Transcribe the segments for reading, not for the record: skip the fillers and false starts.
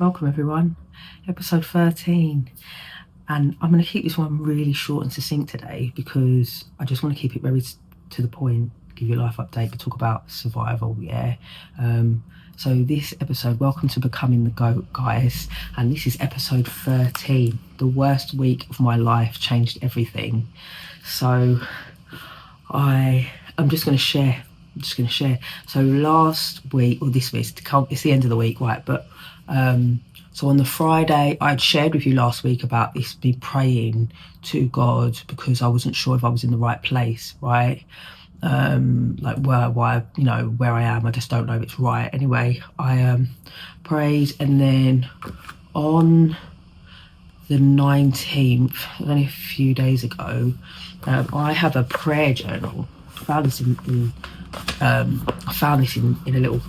Welcome everyone, episode 13. And I'm going to keep this one really short and succinct today because I just want to keep it very to the point, give you a life update, but talk about survival, So this episode, welcome to Becoming the GOAT, guys. And this is episode 13. The worst week of my life, changed everything. So I'm just going to share. So last week, or this week, it's the end of the week, right? But so on the Friday, I'd shared with you last week about me praying to God because I wasn't sure if I was in the right place, right? Like where I am, I just don't know if it's right. Anyway, I prayed, and then on the 19th, only a few days ago, I have a prayer journal. I found this in a little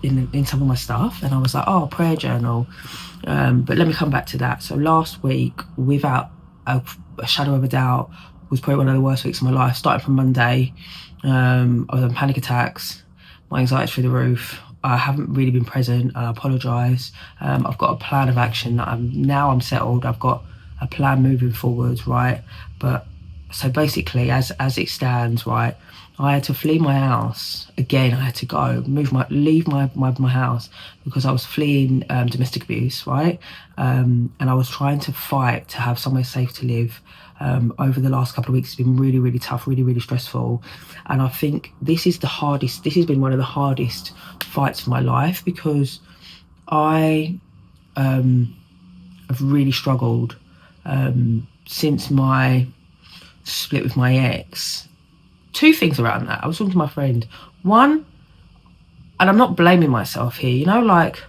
in some of my stuff, and I was like, oh, prayer journal. But let me come back to that. So last week, without a shadow of a doubt, was probably one of the worst weeks of my life. Starting from Monday, I was having panic attacks, my anxiety's through the roof. I haven't really been present. I apologise. I've got a plan of action that I'm settled. I've got a plan moving forwards, right? But so basically, as it stands, right, I had to flee my house again. I had to go leave my house because I was fleeing domestic abuse, right? And I was trying to fight to have somewhere safe to live. Over the last couple of weeks, it's been really, really tough, really, really stressful. And I think this has been one of the hardest fights of my life because I have really struggled since my split with my ex. Two things around that. I was talking to my friend. One, and I'm not blaming myself here, like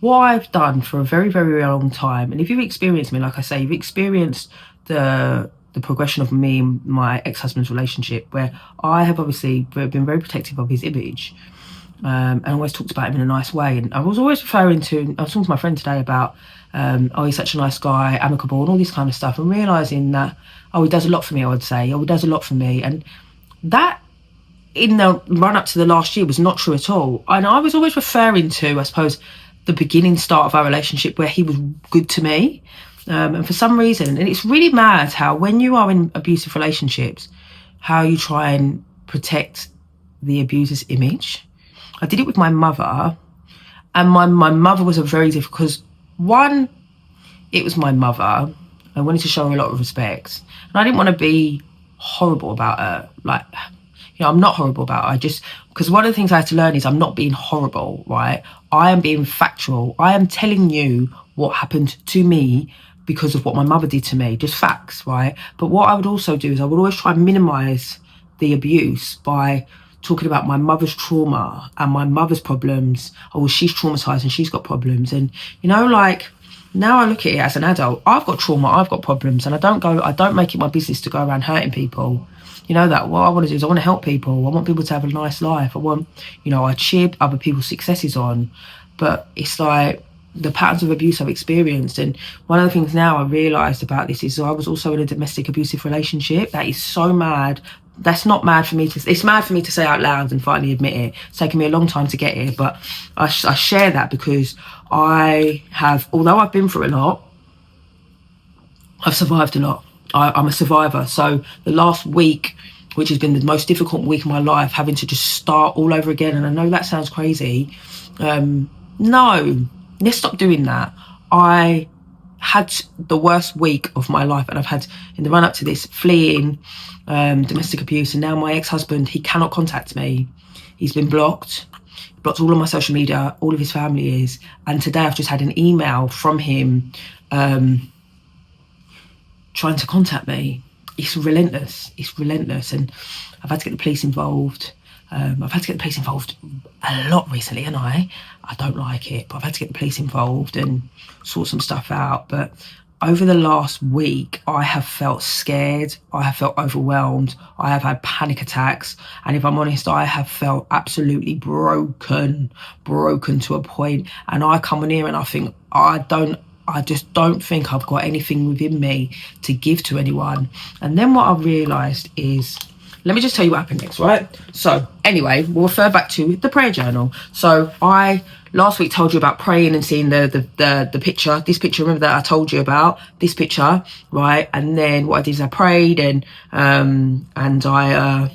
what I've done for a very, very long time. And if you've experienced me, like I say, you've experienced the progression of me and my ex-husband's relationship, where I have obviously been very protective of his image, and always talked about him in a nice way. And I was always I was talking to my friend today about, he's such a nice guy, amicable, and all this kind of stuff, and realising that, he does a lot for me, I would say. He does a lot for me. And that, in the run-up to the last year, was not true at all. And I was always referring to, I suppose, the beginning start of our relationship where he was good to me. And for some reason, and it's really mad how when you are in abusive relationships, how you try and protect the abuser's image. I did it with my mother, and my mother was a very difficult, because one, it was my mother. I wanted to show her a lot of respect, and I didn't want to be horrible about her. I'm not horrible about her. Because one of the things I had to learn is I'm not being horrible, right? I am being factual. I am telling you what happened to me because of what my mother did to me, just facts, right? But what I would also do is I would always try and minimise the abuse by talking about my mother's trauma and my mother's problems. Oh, she's traumatised and she's got problems. And, now I look at it as an adult, I've got trauma, I've got problems, and I don't make it my business to go around hurting people. That what I want to do is I want to help people. I want people to have a nice life. I want, I cheer other people's successes on. But it's like the patterns of abuse I've experienced. And one of the things now I realised about this is I was also in a domestic abusive relationship. That is so mad. That's not mad for me it's mad for me to say out loud and finally admit it. It's taken me a long time to get here, but I share that because although I've been through a lot, I've survived a lot. I'm a survivor. So the last week, which has been the most difficult week of my life, having to just start all over again, and I know that sounds crazy. No, let's stop doing that. I had the worst week of my life, and I've had, in the run-up to this, fleeing domestic abuse, and now my ex-husband, he cannot contact me. He's been blocked all of my social media, all of his family is, and today I've just had an email from him trying to contact me. It's relentless, and I've had to get the police involved. I've had to get the police involved a lot recently, and I don't like it, but I've had to get the police involved and sort some stuff out. But over the last week, I have felt scared, I have felt overwhelmed, I have had panic attacks, and if I'm honest, I have felt absolutely broken to a point. And I come in here and I think, I just don't think I've got anything within me to give to anyone. And then what I've realised is, let me just tell you what happened next, right? So anyway, we'll refer back to the prayer journal. So I last week told you about praying and seeing the picture, this picture, remember that I told you about this picture, right? And then what I did is I prayed and I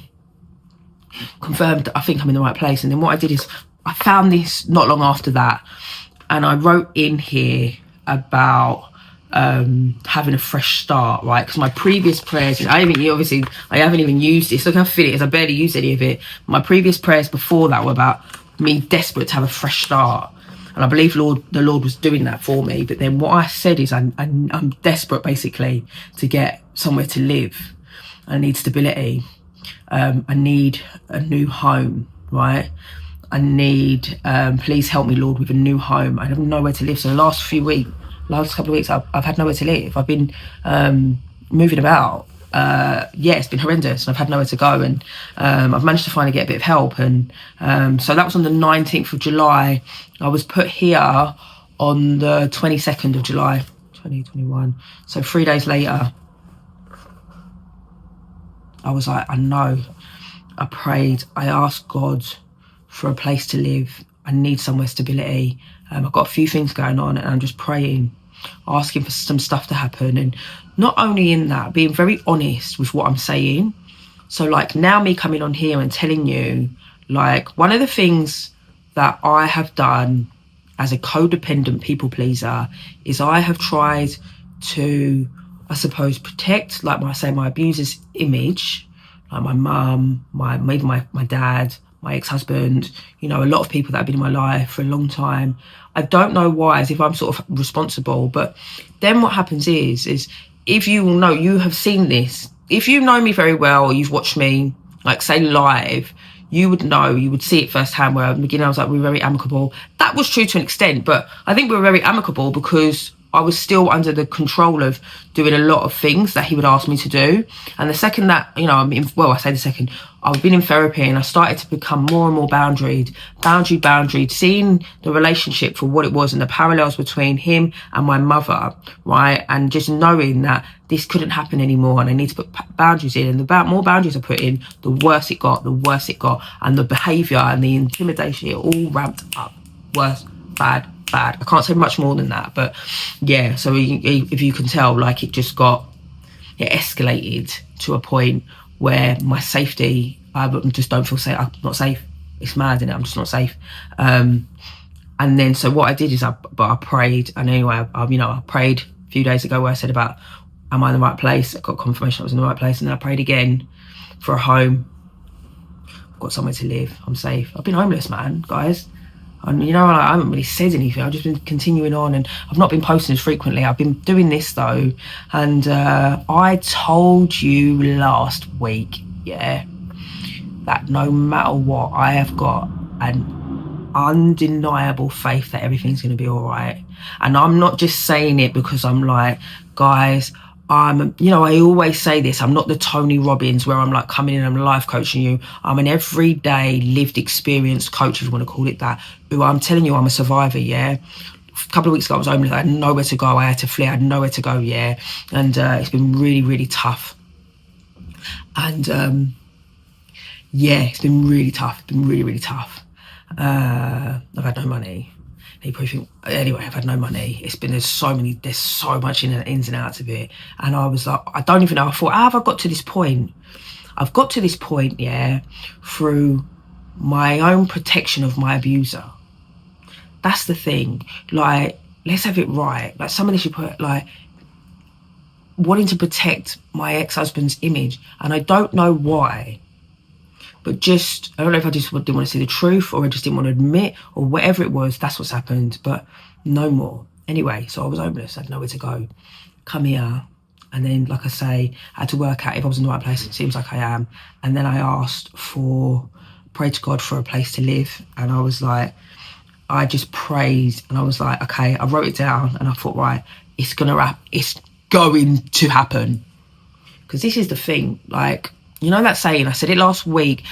confirmed that I think I'm in the right place. And then what I did is I found this not long after that, and I wrote in here about having a fresh start, right? Because my previous prayers, I haven't even used this. Look how fit it is. I barely used any of it. My previous prayers before that were about me desperate to have a fresh start, and I believe the Lord was doing that for me. But then what I said is I'm desperate basically to get somewhere to live. I need stability. I need a new home, right? I need, please help me, Lord, with a new home. I have nowhere to live. So the last couple of weeks, I've had nowhere to live. I've been moving about. It's been horrendous. I've had nowhere to go, and I've managed to finally get a bit of help. And so that was on the 19th of July. I was put here on the 22nd of July, 2021. So 3 days later, I was like, I know. I prayed. I asked God for a place to live. I need somewhere stability. I've got a few things going on, and I'm just praying, asking for some stuff to happen. And not only in that, being very honest with what I'm saying. So like now me coming on here and telling you, like, one of the things that I have done as a codependent people pleaser is I have tried to, I suppose, protect, like my abuser's image, like my mum, maybe my dad, my ex-husband, a lot of people that have been in my life for a long time. I don't know why, as if I'm sort of responsible. But then what happens is if you will know, you have seen this. If you know me very well, or you've watched me, like, say, live, you would see it firsthand where at the beginning I was like, we're very amicable. That was true to an extent, but I think we were very amicable because I was still under the control of doing a lot of things that he would ask me to do. And the second that, I've been in therapy and I started to become more and more boundaried, seeing the relationship for what it was and the parallels between him and my mother, right? And just knowing that this couldn't happen anymore and I need to put boundaries in. And the more boundaries I put in, the worse it got. And the behaviour and the intimidation, it all ramped up. Worse, bad. I can't say much more than that, but yeah, so if you can tell, like, it escalated to a point where my safety, I just don't feel safe. I'm not safe. It's mad, isn't it? I'm just not safe. And then so what I did is I prayed, and anyway, I prayed a few days ago where I said about, am I in the right place? I got confirmation I was in the right place, and then I prayed again for a home. I've got somewhere to live. I'm safe. I've been homeless, man, guys. And I haven't really said anything. I've just been continuing on, and I've not been posting as frequently. I've been doing this though, and I told you last week, that no matter what, I have got an undeniable faith that everything's going to be all right. And I'm not just saying it because I'm like, guys, I always say this, I'm not the Tony Robbins where I'm like coming in and I'm life coaching you. I'm an everyday lived experience coach, if you want to call it that, who I'm telling you I'm a survivor, A couple of weeks ago I was homeless, I had nowhere to go, I had to flee, I had nowhere to go, and it's been really, really tough. And it's been really tough, I've had no money. You probably think, anyway, I've had no money. There's so much ins and outs of it. And I was like, I don't even know. I thought, how have I got to this point? I've got to this point, through my own protection of my abuser. That's the thing. Like, let's have it right. Like, some of this you put, like, wanting to protect my ex-husband's image. And I don't know why. But I don't know if I just didn't want to see the truth, or I just didn't want to admit, or whatever it was, that's what's happened. But no more. Anyway, so I was homeless, I had nowhere to go. Come here, and then, like I say, I had to work out if I was in the right place. It seems like I am. And then I prayed to God for a place to live. And I was like, I just prayed, and I was like, okay, I wrote it down, and I thought, right, it's going to happen. Because this is the thing, like, that saying, I said it last week,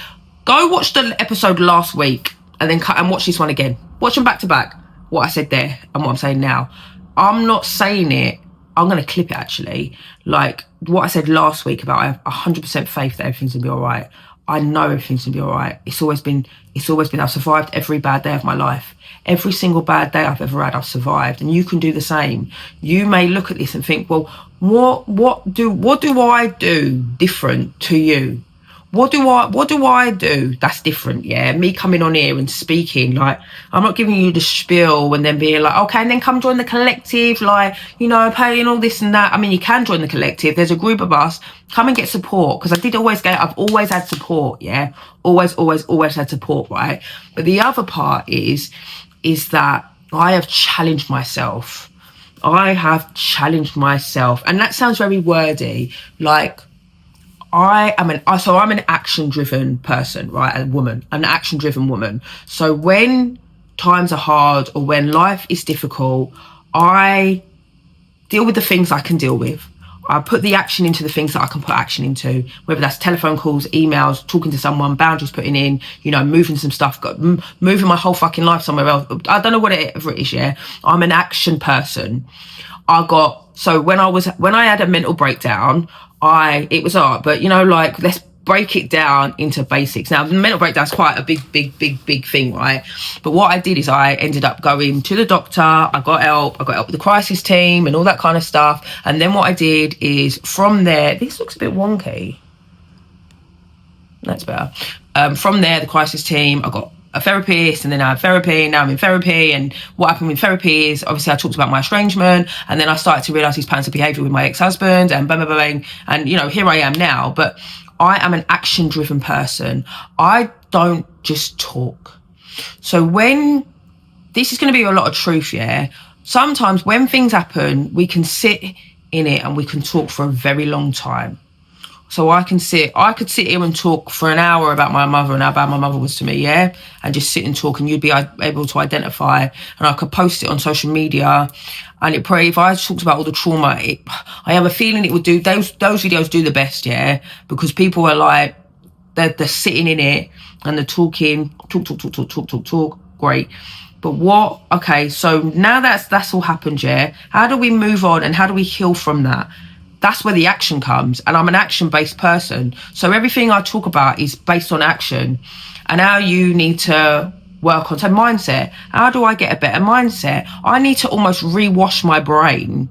go watch the episode last week and then cut and watch this one again. Watch them back to back, what I said there and what I'm saying now. I'm not saying it, I'm going to clip it actually. Like what I said last week about I have 100% faith that everything's going to be all right. I know everything's going to be all right. It's always been, I've survived every bad day of my life. Every single bad day I've ever had, I've survived. And you can do the same. You may look at this and think, well, what do I do different to you? What do I do that's different? Yeah, me coming on here and speaking, like, I'm not giving you the spiel and then being like, okay, and then come join the collective, like, you know, paying all this and that. I mean, you can join the collective. There's a group of us. Come and get support, because I've always had support. Yeah, always had support, right? But the other part is that I have challenged myself. And that sounds very wordy, like, I'm an action-driven person, right? An action-driven woman. So when times are hard or when life is difficult, I deal with the things I can deal with. I put the action into the things that I can put action into, whether that's telephone calls, emails, talking to someone, boundaries putting in, you know, moving some stuff, moving my whole fucking life somewhere else. I don't know whatever it is, yeah? I'm an action person. So when I had a mental breakdown, it was art, but you know, like, let's break it down into basics. Now, the mental breakdown is quite a big thing, right? But what I did is I ended up going to the doctor. I got help with the crisis team and all that kind of stuff. And then what I did is from there, this looks a bit wonky. That's better. From there, the crisis team, I got a therapist, and then I had therapy. Now I'm in therapy, and what happened with therapy is obviously I talked about my estrangement, and then I started to realise these patterns of behaviour with my ex-husband, and blah, blah, blah, blah, and you know, here I am now. But I am an action-driven person. I don't just talk. So this is going to be a lot of truth, yeah? Sometimes when things happen, we can sit in it and we can talk for a very long time. So I could sit here and talk for an hour about my mother and how bad my mother was to me, yeah? And just sit and talk, and you'd be able to identify, and I could post it on social media. And if I talked about all the trauma, I have a feeling it would do, those videos do the best, yeah? Because people are like, they're sitting in it and they're talking, talk, great. But okay, so now that's all happened, yeah? How do we move on and how do we heal from that? That's where the action comes. And I'm an action-based person. So everything I talk about is based on action. And how you need to work on mindset. How do I get a better mindset? I need to almost rewash my brain.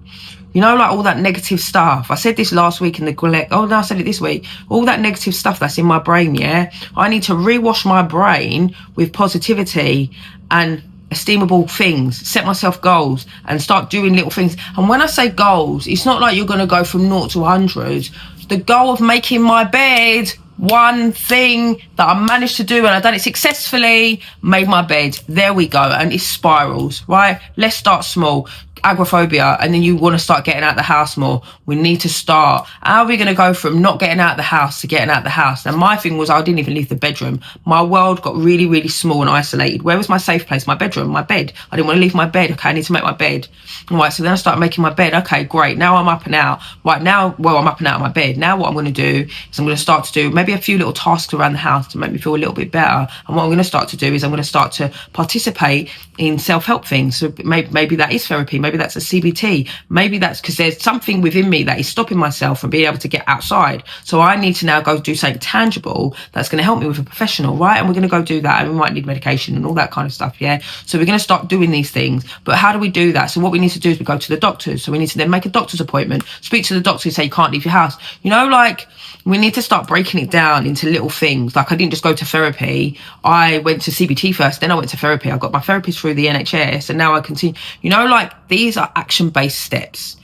You know, like all that negative stuff. I said this last week in the collect. Oh, no, I said it this week. All that negative stuff that's in my brain, yeah? I need to rewash my brain with positivity and esteemable things, set myself goals and start doing little things. And when I say goals, it's not like you're going to go from 0 to 100. The goal of making my bed, one thing that I managed to do, and I've done it successfully, made my bed. There we go. And it spirals, right? Let's start small. Agoraphobia, and then you want to start getting out of the house more. We need to start. How are we going to go from not getting out of the house to getting out of the house? Now, my thing was I didn't even leave the bedroom. My world got really, really small and isolated. Where was my safe place? My bedroom, my bed. I didn't want to leave my bed. Okay, I need to make my bed. Right, so then I started making my bed. Okay, great. Now I'm up and out. Right now, I'm up and out of my bed. Now what I'm going to do is I'm going to start to do maybe a few little tasks around the house to make me feel a little bit better. And what I'm going to start to do is I'm going to start to participate in self-help things. So maybe that is therapy. Maybe that's a CBT. Maybe that's because there's something within me that is stopping myself from being able to get outside. So I need to now go do something tangible that's going to help me with a professional, right? And we're going to go do that, and we might need medication and all that kind of stuff, yeah? So we're going to start doing these things. But how do we do that? So what we need to do is we go to the doctors. So we need to then make a doctor's appointment, speak to the doctor and say you can't leave your house. You know, like, we need to start breaking it down into little things. Like, I didn't just go to therapy. I went to CBT first, then I went to therapy. I got my therapist through the NHS, and now I continue. You know, like, these are action-based steps.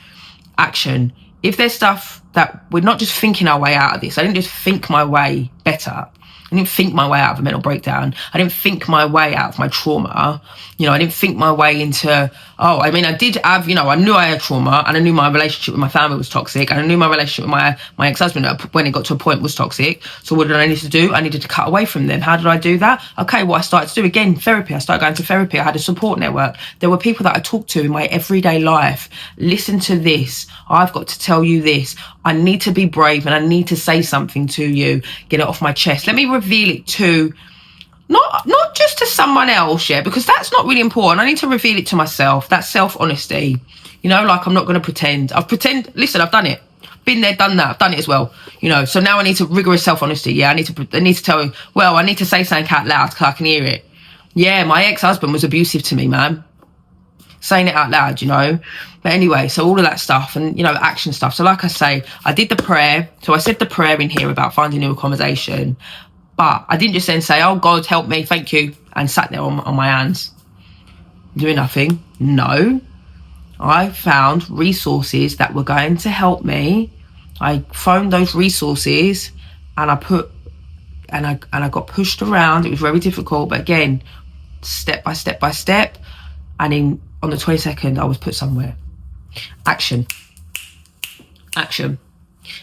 Action. If there's stuff that we're not just thinking our way out of this, I didn't just think my way better. I didn't think my way out of a mental breakdown. I didn't think my way out of my trauma. You know, I didn't think my way into, I did have, you know, I knew I had trauma, and I knew my relationship with my family was toxic, and I knew my relationship with my ex-husband when it got to a point was toxic. So what did I need to do? I needed to cut away from them. How did I do that? Okay, what I started to do, again, therapy. I started going to therapy. I had a support network. There were people that I talked to in my everyday life. Listen to this. I've got to tell you this. I need to be brave, and I need to say something to you. Get it off my chest. Let me reveal it to Not just to someone else, yeah, because that's not really important. I need to reveal it to myself. That's self-honesty. You know, like I'm not going to pretend. Listen, I've done it. Been there, done that. I've done it as well. You know, so now I need to rigorous self-honesty. Yeah, I need to tell you, well, I need to say something out loud because I can hear it. Yeah, my ex-husband was abusive to me, man. Saying it out loud, you know. But anyway, so all of that stuff and, you know, action stuff. So like I say, I did the prayer. So I said the prayer in here about finding new accommodation. But I didn't just then say, oh, God, help me, thank you, and sat there on my hands doing nothing. No. I found resources that were going to help me. I phoned those resources and I got pushed around. It was very difficult, but again, step by step by step. And on the 22nd, I was put somewhere. Action.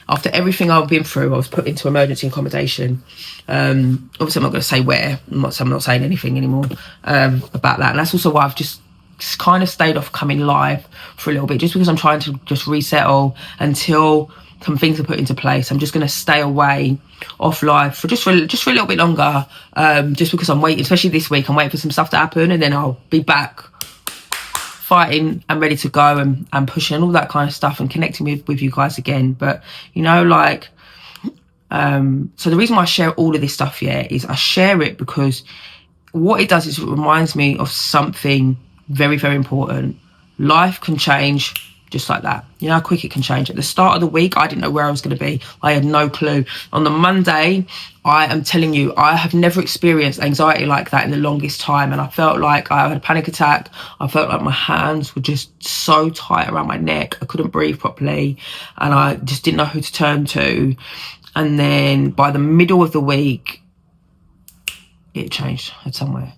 After everything I've been through, I was put into emergency accommodation. Obviously, I'm not going to say where. I'm not saying anything anymore about that. And that's also why I've just kind of stayed off coming live for a little bit, just because I'm trying to just resettle until some things are put into place. I'm just going to stay away off live for just for a little bit longer, just because I'm waiting, especially this week. I'm waiting for some stuff to happen, and then I'll be back fighting and ready to go and pushing and all that kind of stuff and connecting with you guys again. But you know, like so the reason why I share all of this stuff here is I share it because what it does is it reminds me of something very, very important. Life can change just like that. You know how quick it can change. At the start of the week, I didn't know where I was going to be. I had no clue. On the Monday, I am telling you, I have never experienced anxiety like that in the longest time. And I felt like I had a panic attack. I felt like my hands were just so tight around my neck. I couldn't breathe properly. And I just didn't know who to turn to. And then by the middle of the week, it changed. I had somewhere.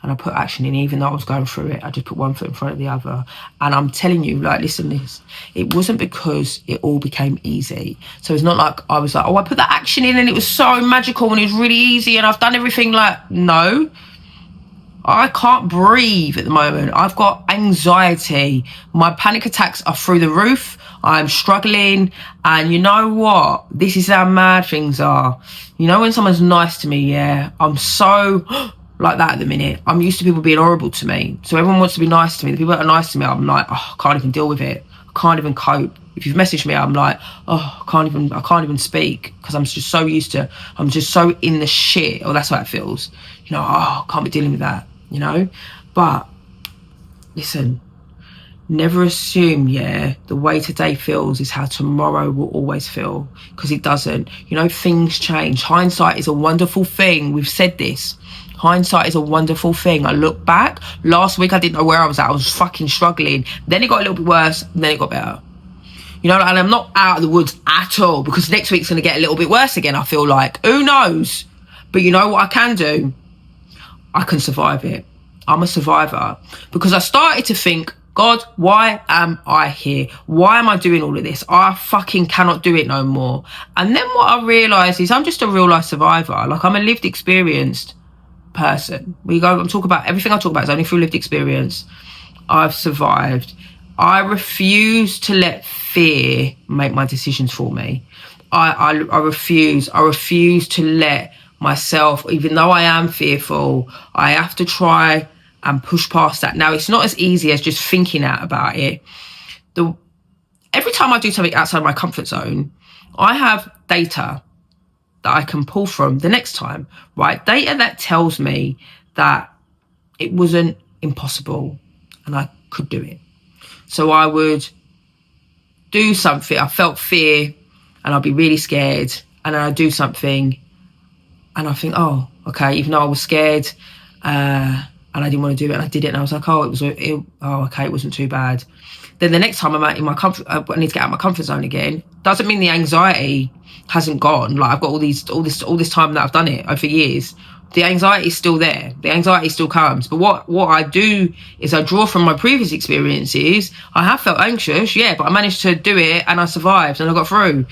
And I put action in, even though I was going through it. I just put one foot in front of the other. And I'm telling you, like, listen to this. It wasn't because it all became easy. So it's not like I was like, oh, I put that action in and it was so magical and it was really easy and I've done everything. Like, no. I can't breathe at the moment. I've got anxiety. My panic attacks are through the roof. I'm struggling. And you know what? This is how mad things are. You know when someone's nice to me, yeah? I'm so like that at the minute. I'm used to people being horrible to me. So everyone wants to be nice to me. The people that are nice to me, I'm like, oh, I can't even deal with it. I can't even cope. If you've messaged me, I'm like, oh, I can't even speak because I'm just so used to, I'm just so in the shit. Or that's how it feels. You know, oh, I can't be dealing with that, you know? But listen, never assume, yeah, the way today feels is how tomorrow will always feel, because it doesn't. You know, things change. Hindsight is a wonderful thing. We've said this. Hindsight is a wonderful thing. I look back, last week I didn't know where I was at. I was fucking struggling. Then it got a little bit worse, and then it got better. You know, and I'm not out of the woods at all, because next week's going to get a little bit worse again, I feel like. Who knows? But you know what I can do? I can survive it. I'm a survivor. Because I started to think, God, why am I here? Why am I doing all of this? I fucking cannot do it no more. And then what I realised is I'm just a real life survivor. Like, I'm a lived experienced person. I'm talking about everything I talk about is only through lived experience. I've survived. I refuse to let fear make my decisions for me. I refuse to let myself, even though I am fearful, I have to try and push past that. Now, it's not as easy as just thinking out about it. Every time I do something outside my comfort zone, I have data that I can pull from the next time, right? Data that tells me that it wasn't impossible and I could do it. So I would do something. I felt fear and I'd be really scared, and then I'd do something and I think, oh, okay, even though I was scared and I didn't want to do it, and I did it, and I was like, oh, okay, it wasn't too bad. Then the next time I'm out in my comfort, I need to get out of my comfort zone again. Doesn't mean the anxiety hasn't gone. Like, I've got all this time that I've done it over years. The anxiety is still there. The anxiety still comes. But what I do is I draw from my previous experiences. I have felt anxious, yeah, but I managed to do it and I survived and I got through.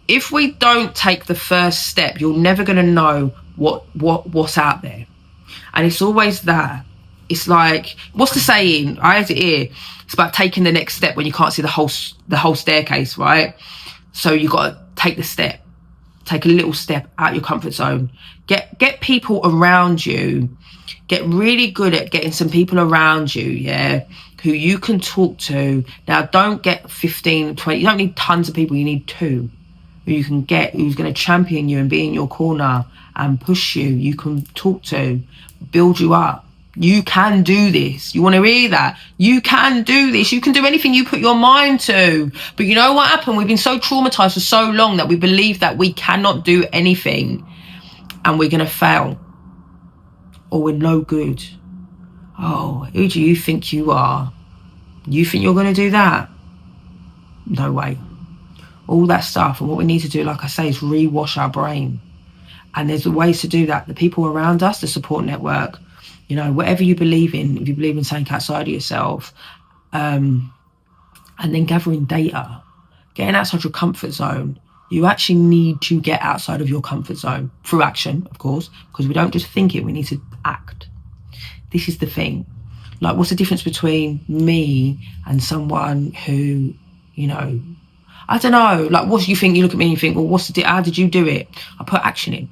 If we don't take the first step, you're never going to know what's out there. And it's always that. It's like, what's the saying? I had it here. It's about taking the next step when you can't see the whole staircase, right? So you got to take the step. take a little step out your comfort zone. Get people around you. Get really good at getting some people around you, yeah, who you can talk to. Now, don't get 15, 20. You don't need tons of people. You need 2 who you can get, who's going to champion you and be in your corner and push you. You can talk to, build you up. You can do this. You want to hear that? You can do this. You can do anything you put your mind to. But you know what happened? We've been so traumatized for so long that we believe that we cannot do anything and we're going to fail or we're no good. Oh, who do you think you are? You think you're going to do that? No way. All that stuff. And what we need to do, like I say, is rewash our brain. And there's ways to do that. The people around us, the support network, you know, whatever you believe in, if you believe in something outside of yourself, and then gathering data, getting outside your comfort zone. You actually need to get outside of your comfort zone through action, of course, because we don't just think it, we need to act. This is the thing. Like, what's the difference between me and someone who, you know, I don't know, like, what do you think? You look at me and you think, well, how did you do it? I put action in.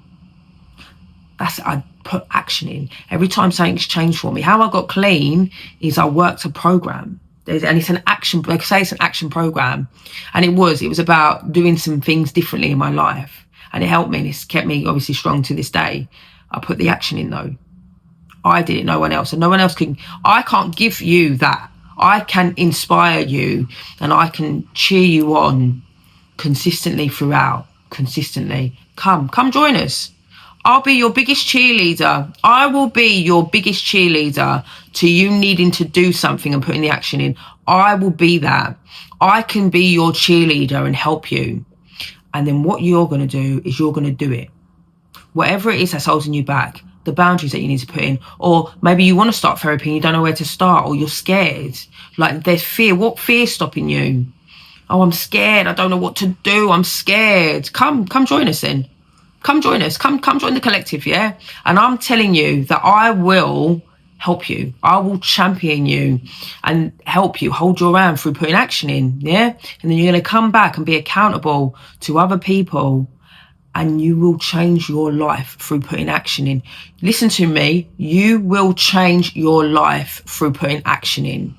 I put action in. Every time something's changed for me. How I got clean is I worked a program. And it's an action, like I say, it's an action program. And it was about doing some things differently in my life. And it helped me, and it's kept me obviously strong to this day. I put the action in though. I did it, no one else. And no one else I can't give you that. I can inspire you and I can cheer you on consistently throughout, consistently. Come join us. I'll be your biggest cheerleader. I will be your biggest cheerleader to you needing to do something and putting the action in. I will be that. I can be your cheerleader and help you. And then what you're going to do is you're going to do it. Whatever it is that's holding you back, the boundaries that you need to put in, or maybe you want to start therapy and you don't know where to start, or you're scared. Like, there's fear. What fear's stopping you? Oh, I'm scared. I don't know what to do. I'm scared. Come join us then. Come join us. Come join the collective, yeah? And I'm telling you that I will help you. I will champion you and help you, hold your hand through putting action in, yeah? And then you're going to come back and be accountable to other people, and you will change your life through putting action in. Listen to me. You will change your life through putting action in.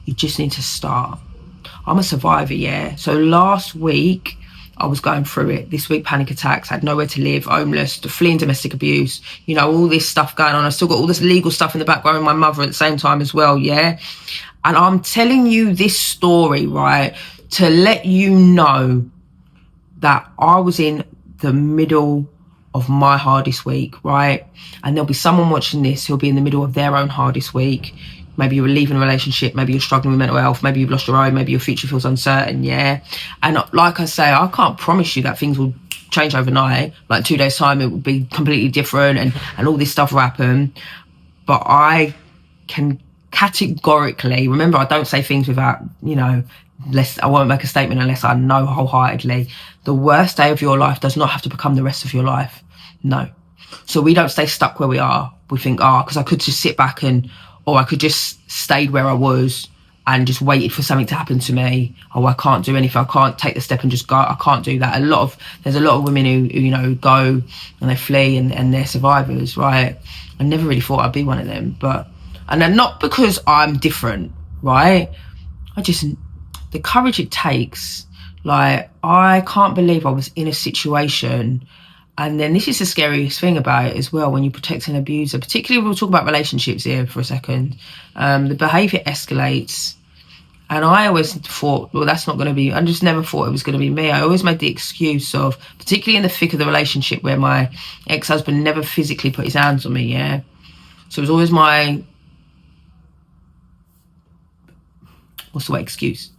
You just need to start. I'm a survivor, yeah? So last week, I was going through it. This week, panic attacks, had nowhere to live, homeless, fleeing domestic abuse, you know, all this stuff going on. I still got all this legal stuff in the background with my mother at the same time as well, yeah? And I'm telling you this story, right, to let you know that I was in the middle of my hardest week, right? And there'll be someone watching this who'll be in the middle of their own hardest week. Maybe you're leaving a relationship, maybe you're struggling with mental health, maybe you've lost your own, maybe your future feels uncertain, yeah? And like I say, I can't promise you that things will change overnight. Like 2 days' time, it will be completely different and all this stuff will happen. But I can categorically, remember, I don't say things without, you know, I won't make a statement unless I know wholeheartedly. The worst day of your life does not have to become the rest of your life. No. So we don't stay stuck where we are. We think, because I could just sit back or I could just stayed where I was and just waited for something to happen to me. Oh, I can't do anything. I can't take the step and just go. I can't do that. There's a lot of women who you know, go and they flee and they're survivors, right? I never really thought I'd be one of them, and then not because I'm different, right? The courage it takes, like, I can't believe I was in a situation. And then this is the scariest thing about it as well, when you protect an abuser, particularly we'll talk about relationships here for a second. The behaviour escalates. And I always thought, well, that's not going to be, I just never thought it was going to be me. I always made the excuse of, particularly in the thick of the relationship where my ex-husband never physically put his hands on me, yeah? So it was always my, excuse?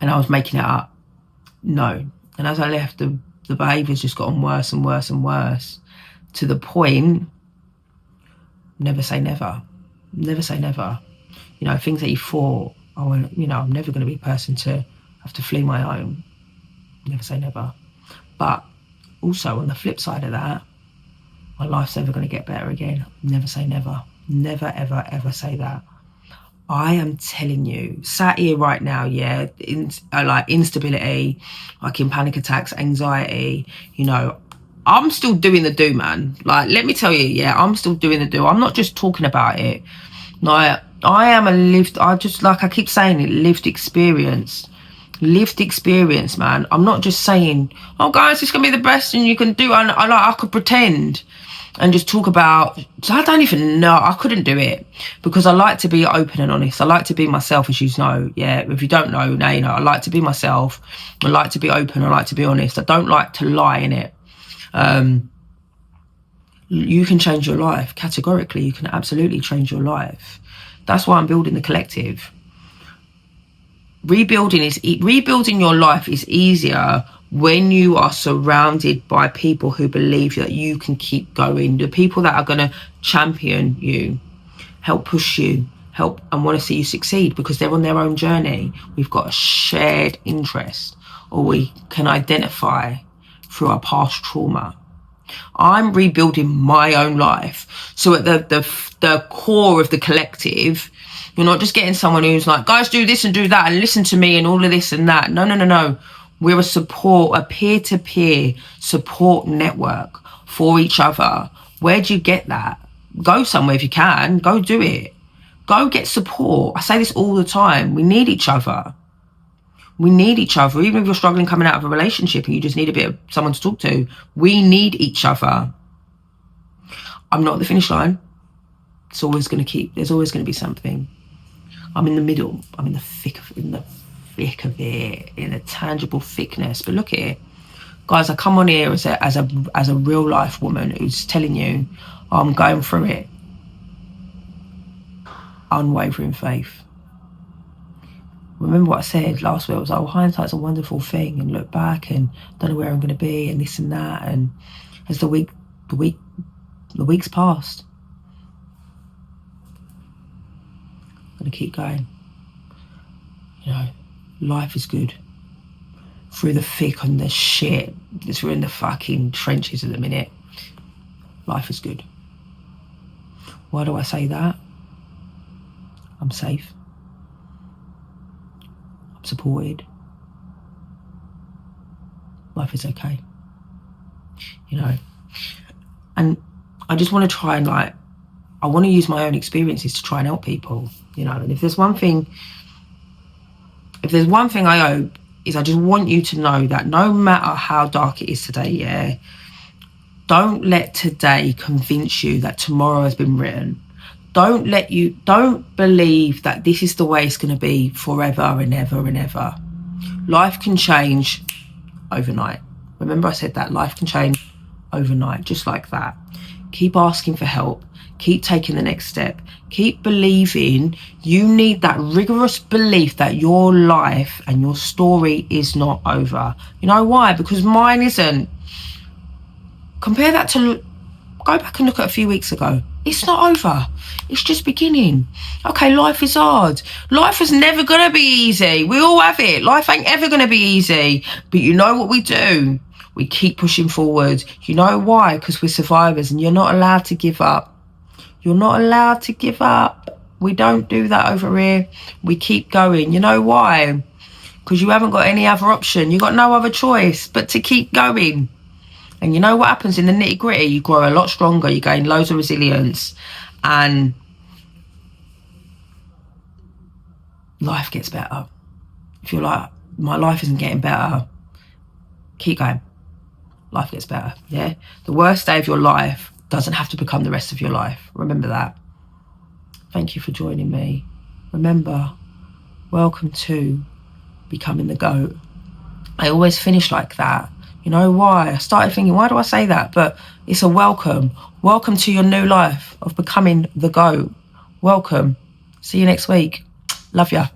And I was making it up. No. And as I left, the behaviour's just gotten worse and worse and worse, to the point, never say never. Never say never. You know, things that you thought, you know, I'm never going to be a person to have to flee my own. Never say never. But also on the flip side of that, my life's never going to get better again. Never say never. Never, ever, ever say that. I am telling you, sat here right now, yeah, like instability, like in panic attacks, anxiety, you know, I'm still doing the do, man. Like, let me tell you, yeah, I'm still doing the do. I'm not just talking about it. Like, I am a like I keep saying it, lived experience, man. I'm not just saying, oh guys, it's gonna be the best and you can do, I could pretend and just talk about, I don't even know, I couldn't do it, because I like to be open and honest. I like to be myself, as you know. Yeah, if you don't know, now you know. I like to be myself. I like to be open. I like to be honest. I don't like to lie in it. You can change your life, categorically. You can absolutely change your life. That's why I'm building the collective. Rebuilding your life is easier when you are surrounded by people who believe that you can keep going. The people that are going to champion you, help push you, help and want to see you succeed, because they're on their own journey. We've got a shared interest, or we can identify through our past trauma. I'm rebuilding my own life. So at the core of the collective, you're not just getting someone who's like, guys, do this and do that and listen to me and all of this and that. No. We're a peer-to-peer support network for each other. Where do you get that? Go somewhere if you can. Go do it. Go get support. I say this all the time. We need each other. We need each other. Even if you're struggling coming out of a relationship and you just need a bit of someone to talk to, we need each other. I'm not at the finish line. There's always going to be something. I'm in the middle. I'm in the thick of it, in a tangible thickness. But look at it, guys. I come on here as a real life woman who's telling you, I'm going through it. Unwavering faith. Remember what I said last week? I was like, hindsight's a wonderful thing, and look back and don't know where I'm going to be and this and that. And as the weeks passed, I'm going to keep going. You know, life is good. Through the thick and the shit, we're in the fucking trenches at the minute. Life is good. Why do I say that? I'm safe. I'm supported. Life is okay. You know, and I just want to try and I want to use my own experiences to try and help people, you know. And if there's one thing I hope, is I just want you to know that no matter how dark it is today, yeah, don't let today convince you that tomorrow has been written. Don't believe that this is the way it's going to be forever and ever and ever. Life can change overnight. Remember I said that, life can change overnight, just like that. Keep asking for help. Keep taking the next step. Keep believing. You need that rigorous belief that your life and your story is not over. You know why? Because mine isn't. Compare that to, go back and look at a few weeks ago. It's not over. It's just beginning. Okay, life is hard. Life is never going to be easy. We all have it. Life ain't ever going to be easy. But you know what we do? We keep pushing forward. You know why? Because we're survivors, and you're not allowed to give up. You're not allowed to give up. We don't do that over here. We keep going. You know why? Because you haven't got any other option. You've got no other choice but to keep going. And you know what happens in the nitty gritty? You grow a lot stronger. You gain loads of resilience. And life gets better. If you're like, my life isn't getting better, keep going. Life gets better, yeah? The worst day of your life doesn't have to become the rest of your life. Remember that. Thank you for joining me. Remember, welcome to becoming the GOAT. I always finish like that. You know why? I started thinking, why do I say that? But it's a welcome. Welcome to your new life of becoming the GOAT. Welcome. See you next week. Love ya.